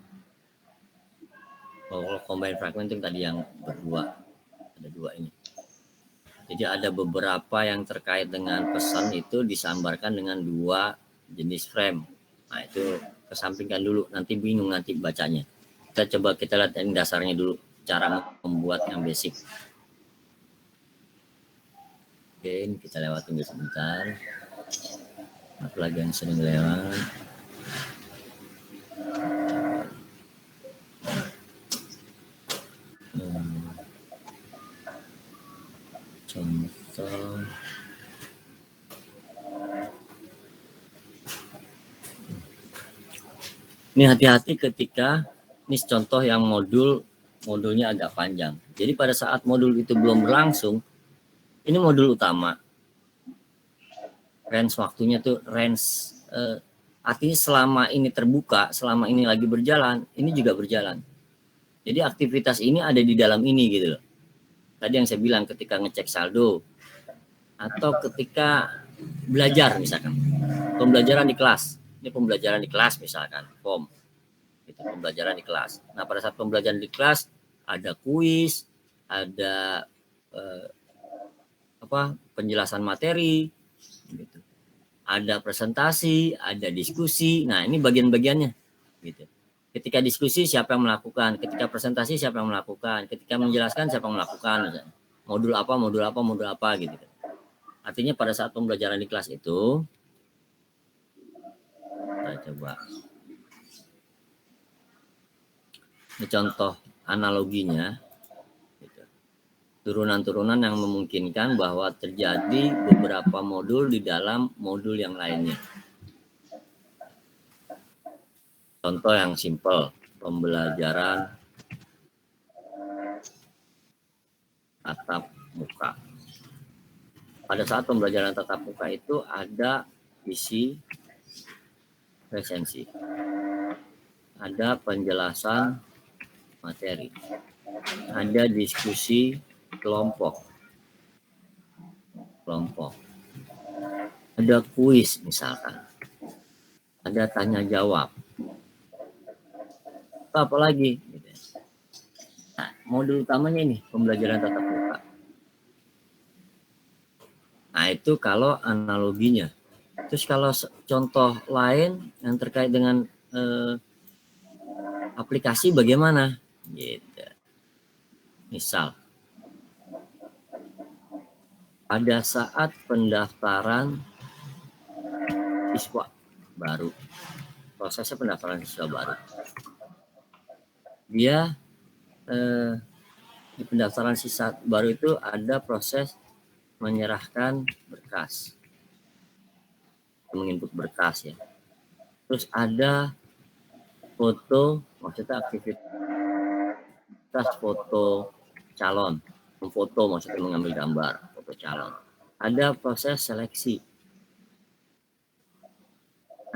A: Kalau combine fragment itu tadi yang berdua, ada dua ini. Jadi ada beberapa yang terkait dengan pesan itu disambarkan dengan dua jenis frame. Nah itu kesampingkan dulu, nanti bingung nanti bacanya. Kita lihat yang dasarnya dulu, cara membuat yang basic. Oke, ini kita lewatin dulu sebentar. Apalagi yang sering lewat. Contoh. Ini hati-hati ketika ini contoh yang modulnya agak panjang. Jadi pada saat modul itu belum berlangsung, ini modul utama. Range waktunya tuh artinya selama ini terbuka, selama ini lagi berjalan, ini juga berjalan. Jadi aktivitas ini ada di dalam ini gitu loh. Tadi yang saya bilang ketika ngecek saldo atau ketika belajar misalkan, pembelajaran di kelas. Ini pembelajaran di kelas misalkan, form. Itu pembelajaran di kelas. Nah, pada saat pembelajaran di kelas ada kuis, ada penjelasan materi gitu. Ada presentasi, ada diskusi. Nah, ini bagian-bagiannya gitu. Ketika diskusi siapa yang melakukan, ketika presentasi siapa yang melakukan, ketika menjelaskan siapa yang melakukan misalnya. Modul apa gitu. Artinya pada saat pembelajaran di kelas itu kita coba. Ini contoh analoginya, gitu. Turunan-turunan yang memungkinkan bahwa terjadi beberapa modul di dalam modul yang lainnya. Contoh yang simpel, pembelajaran tatap muka. Pada saat pembelajaran tatap muka itu ada isi presensi, ada penjelasan materi, ada diskusi kelompok, ada kuis misalkan, ada tanya jawab, apa lagi? Nah, modul utamanya ini pembelajaran tatap muka. Nah, itu kalau analoginya. Terus kalau contoh lain yang terkait dengan aplikasi bagaimana? Gitu. Misal, pada saat pendaftaran siswa baru, prosesnya pendaftaran siswa baru, dia di pendaftaran siswa baru itu ada proses menyerahkan berkas, menginput berkas ya. Terus ada foto, maksudnya aktivitas foto calon, memfoto maksudnya mengambil gambar foto calon. Ada proses seleksi,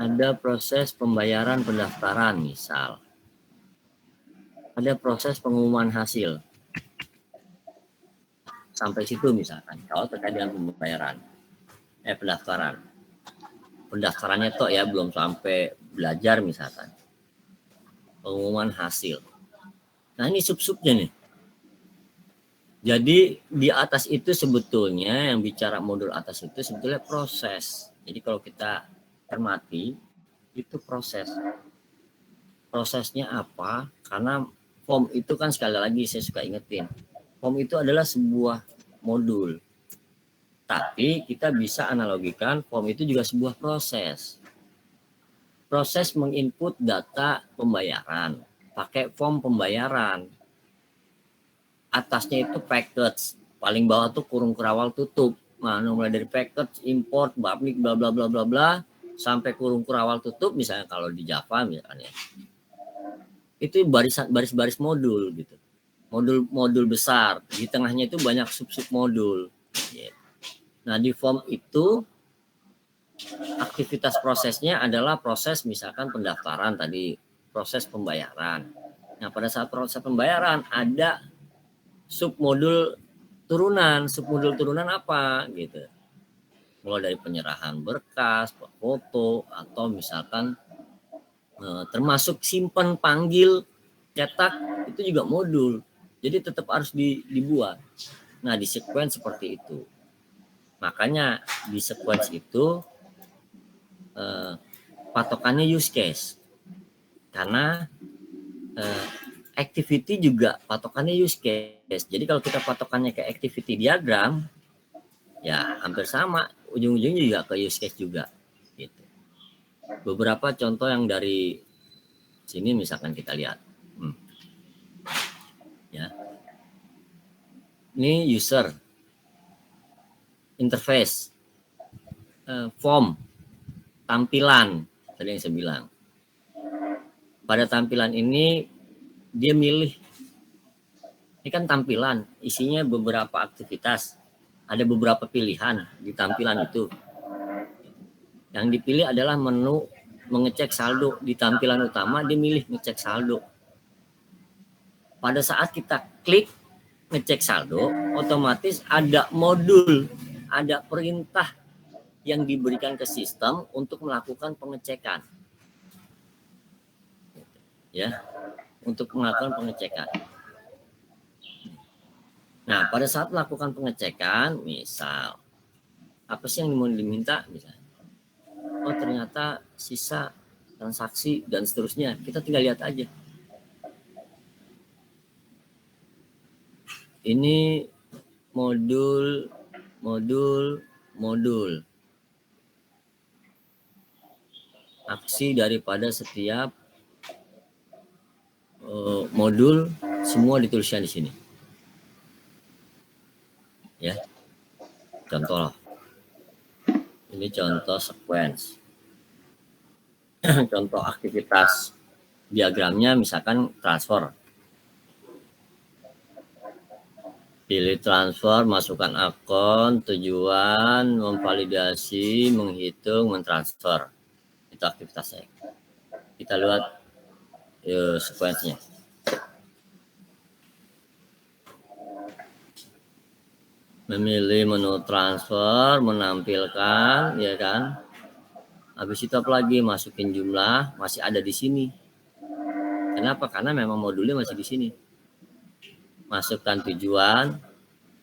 A: ada proses pembayaran pendaftaran misal, ada proses pengumuman hasil. Sampai situ misalkan kalau terkait dengan pembayaran pendaftaran. Pendaftarannya toh ya belum sampai belajar misalkan. Pengumuman hasil. Nah, ini sub-subnya nih. Jadi di atas itu sebetulnya yang bicara modul atas itu sebetulnya proses. Jadi kalau kita cermati itu proses. Prosesnya apa? Karena form itu kan sekali lagi saya suka ingetin. Form itu adalah sebuah modul. Tapi kita bisa analogikan form itu juga sebuah proses. Proses menginput data pembayaran. Pakai form pembayaran. Atasnya itu package. Paling bawah tuh kurung kerawal tutup. Nah, mulai dari package, import, public, bla bla bla bla bla, sampai kurung kerawal tutup misalnya kalau di Java misalnya. Itu baris-baris modul gitu. Modul besar. Di tengahnya itu banyak sub-sub modul. Nah, di form itu aktivitas prosesnya adalah proses misalkan pendaftaran tadi, proses pembayaran. Nah, pada saat proses pembayaran ada submodul turunan. Submodul turunan apa gitu. Mulai dari penyerahan berkas, foto, atau misalkan termasuk simpan, panggil, cetak, itu juga modul. Jadi tetap harus dibuat. Nah, di sequence seperti itu. Makanya di sequence itu patokannya use case. Karena activity juga patokannya use case. Jadi kalau kita patokannya ke activity diagram, ya hampir sama. Ujung-ujungnya juga ke use case juga. Gitu. Beberapa contoh yang dari sini misalkan kita lihat. Ya. Ini user interface, form, tampilan tadi yang saya bilang. Pada tampilan ini dia milih, ini kan tampilan isinya beberapa aktivitas, ada beberapa pilihan di tampilan itu. Yang dipilih adalah menu mengecek saldo. Di tampilan utama dia milih ngecek saldo. Pada saat kita klik ngecek saldo, otomatis ada modul, ada perintah yang diberikan ke sistem untuk melakukan pengecekan. Ya, untuk melakukan pengecekan. Nah, pada saat melakukan pengecekan, misal apa sih yang mau diminta? Misalnya, oh ternyata sisa transaksi dan seterusnya. Kita tinggal lihat aja. Ini modul. Aksi daripada setiap modul semua dituliskan di sini. Ya. Contoh. Ini contoh sequence. Contoh aktivitas diagramnya misalkan transfer. Pilih transfer, masukkan akun, tujuan, memvalidasi, menghitung, mentransfer. Itu aktivitasnya. Kita lihat sequence-nya. Memilih menu transfer, menampilkan, ya kan. Habis itu apa lagi? Masukin jumlah, masih ada di sini. Kenapa? Karena memang modulnya masih di sini. Masukkan tujuan,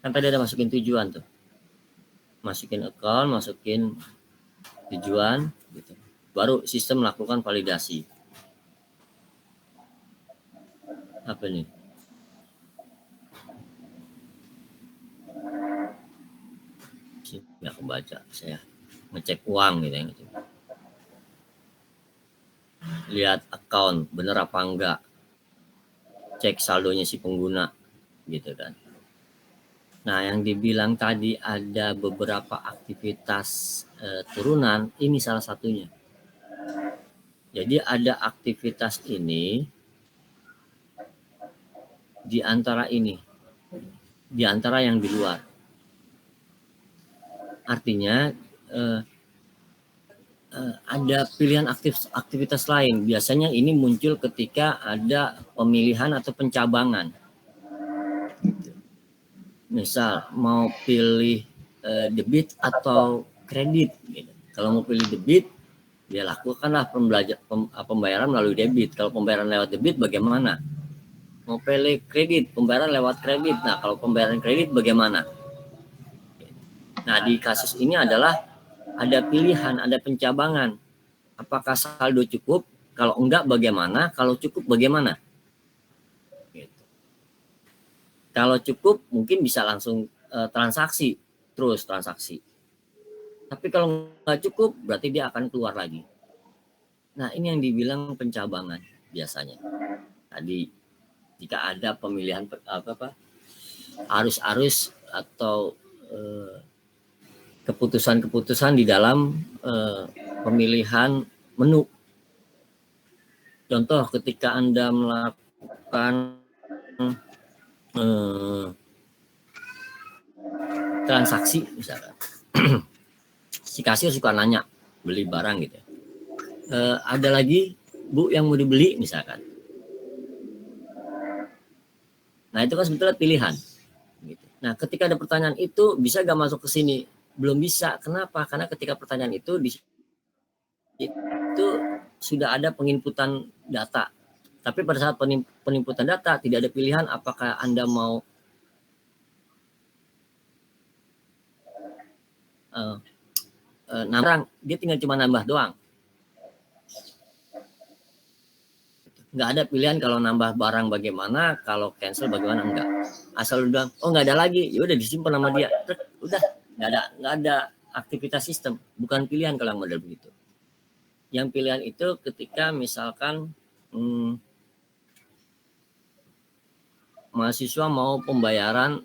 A: kan tadi ada masukin tujuan tuh. Masukin account, masukin tujuan, gitu. Baru sistem melakukan validasi. Apa nih? Nggak kebaca, saya ngecek uang gitu ya. Lihat account, bener apa enggak. Cek saldonya si pengguna, gitu kan. Nah, yang dibilang tadi ada beberapa aktivitas turunan, ini salah satunya. Jadi ada aktivitas ini di antara ini, di antara yang di luar. Artinya ada pilihan aktivitas lain. Biasanya ini muncul ketika ada pemilihan atau pencabangan. Misal mau pilih debit atau kredit. Gitu. Kalau mau pilih debit, ya lakukanlah pembayaran melalui debit. Kalau pembayaran lewat debit bagaimana? Mau pilih kredit, pembayaran lewat kredit. Nah, kalau pembayaran kredit bagaimana? Nah, di kasus ini adalah ada pilihan, ada pencabangan. Apakah saldo cukup? Kalau enggak bagaimana? Kalau cukup bagaimana? Gitu. Kalau cukup mungkin bisa langsung transaksi, terus transaksi. Tapi kalau nggak cukup berarti dia akan keluar lagi. Nah, ini yang dibilang pencabangan biasanya. Tadi jika ada pemilihan arus-arus atau keputusan-keputusan di dalam pemilihan menu. Contoh ketika Anda melakukan transaksi misalkan. Si kasir suka nanya beli barang gitu. Ada lagi Bu yang mau dibeli misalkan. Nah, itu kan sebetulnya pilihan. Gitu. Nah, ketika ada pertanyaan itu bisa gak masuk ke sini? Belum bisa. Kenapa? Karena ketika pertanyaan itu sudah ada penginputan data. Tapi pada saat penginputan data tidak ada pilihan apakah Anda mau nambah, dia tinggal cuma nambah doang. Nggak ada pilihan kalau nambah barang bagaimana, kalau cancel bagaimana, enggak. Asal udah, oh nggak ada lagi, ya udah disimpan sama dia, udah nggak ada aktivitas sistem, bukan pilihan kalau yang model begitu. Yang pilihan itu ketika misalkan mahasiswa mau pembayaran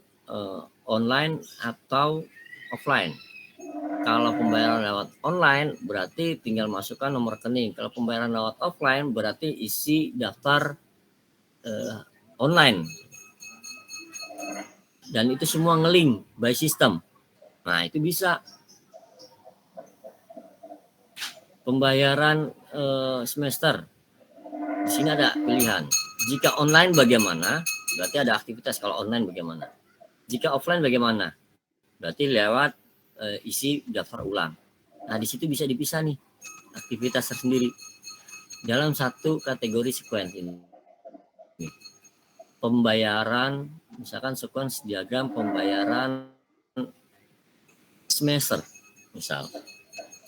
A: online atau offline. Kalau pembayaran lewat online berarti tinggal masukkan nomor rekening. Kalau pembayaran lewat offline berarti isi daftar online. Dan itu semua ngelink by system. Nah, itu bisa. Pembayaran semester. Di sini ada pilihan. Jika online bagaimana? Berarti ada aktivitas. Kalau online bagaimana? Jika offline bagaimana? Berarti lewat isi daftar ulang. Nah, di situ bisa dipisah nih aktivitas tersendiri dalam satu kategori sequence ini. Pembayaran, misalkan sequence diagram pembayaran semester, misal.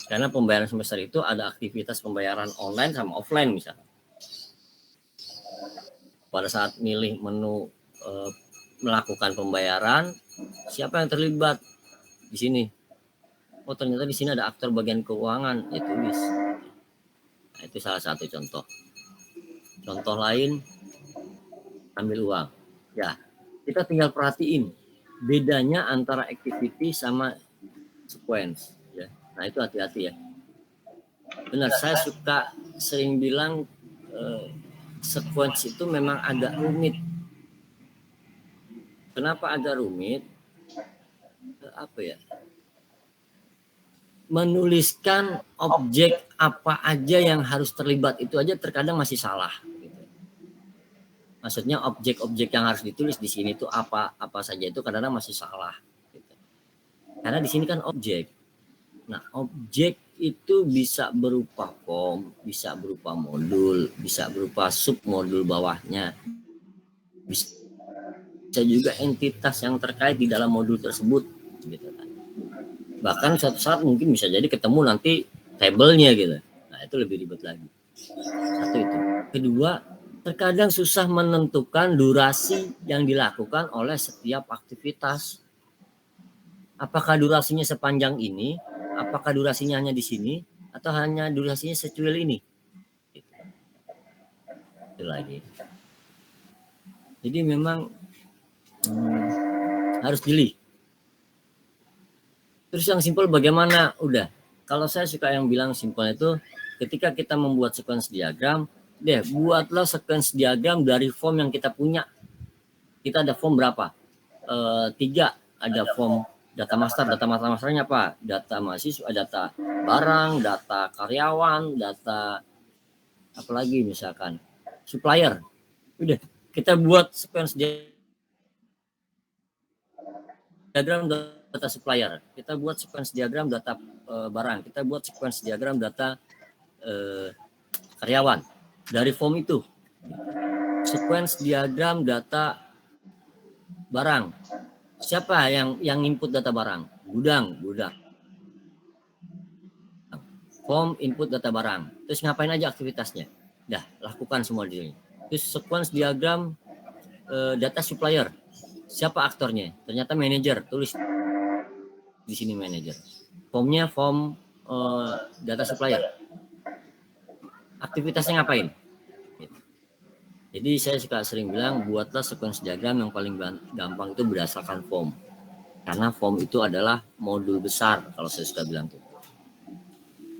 A: Karena pembayaran semester itu ada aktivitas pembayaran online sama offline misalkan. Pada saat milih menu melakukan pembayaran, siapa yang terlibat di sini? Oh, ternyata di sini ada aktor bagian keuangan, ya tulis. Nah, itu salah satu contoh. Contoh lain, ambil uang. Ya, kita tinggal perhatiin bedanya antara activity sama sequence. Ya. Nah itu hati-hati ya. Benar, saya suka sering bilang sequence itu memang agak rumit. Kenapa agak rumit? Apa ya? Menuliskan objek apa aja yang harus terlibat itu aja terkadang masih salah. Gitu. Maksudnya objek-objek yang harus ditulis di sini itu apa saja itu kadang-kadang masih salah. Gitu. Karena di sini kan objek. Nah, objek itu bisa berupa form, bisa berupa modul, bisa berupa submodul bawahnya, bisa juga entitas yang terkait di dalam modul tersebut. Gitu kan. Bahkan suatu saat mungkin bisa jadi ketemu nanti tabelnya gitu. Nah itu lebih ribet lagi. Satu itu. Kedua, terkadang susah menentukan durasi yang dilakukan oleh setiap aktivitas. Apakah durasinya sepanjang ini? Apakah durasinya hanya di sini? Atau hanya durasinya secuil ini? Itu lagi. Jadi memang harus jeli. Terus yang simpel bagaimana? Udah. Kalau saya suka yang bilang simpel itu ketika kita membuat sequence diagram, buatlah sequence diagram dari form yang kita punya. Kita ada form berapa? 3. Ada form data master. Data masternya apa? Data mahasiswa, data barang, data karyawan, data apa lagi misalkan supplier. Udah, kita buat sequence diagram data supplier, kita buat sequence diagram data barang, kita buat sequence diagram data karyawan. Dari form itu, sequence diagram data barang. Siapa yang input data barang? Gudang. Form input data barang. Terus ngapain aja aktivitasnya? Dah, lakukan semua di sini. Terus sequence diagram data supplier. Siapa aktornya? Ternyata manajer. Tulis di sini manajer. Formnya form data supplier. Aktivitasnya ngapain? Jadi saya suka sering bilang buatlah sequence diagram yang paling gampang itu berdasarkan form. Karena form itu adalah modul besar kalau saya suka bilang tuh.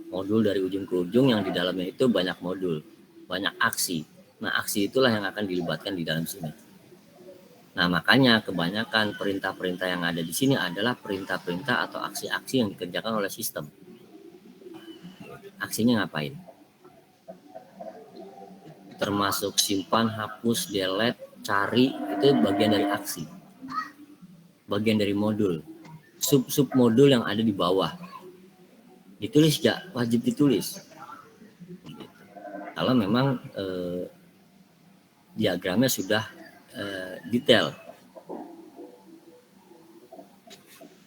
A: Modul dari ujung ke ujung yang di dalamnya itu banyak modul, banyak aksi. Nah aksi itulah yang akan dilibatkan di dalam sini. Nah, makanya kebanyakan perintah-perintah yang ada di sini adalah perintah-perintah atau aksi-aksi yang dikerjakan oleh sistem. Aksinya ngapain? Termasuk simpan, hapus, delete, cari, itu bagian dari aksi. Bagian dari modul. Sub-sub modul yang ada di bawah. Ditulis nggak? Wajib ditulis. Kalau memang diagramnya sudah detail.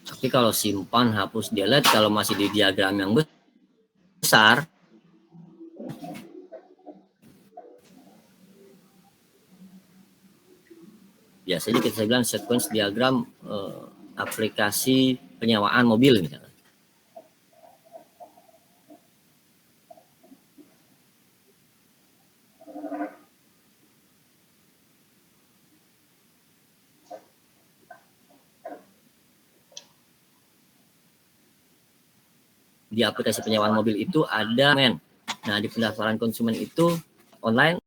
A: Tapi kalau simpan, hapus, delete, kalau masih di diagram yang besar, biasanya kita bilang sequence diagram aplikasi penyewaan mobil misalnya. Di aplikasi penyewaan mobil itu ada Nah, di pendaftaran konsumen itu online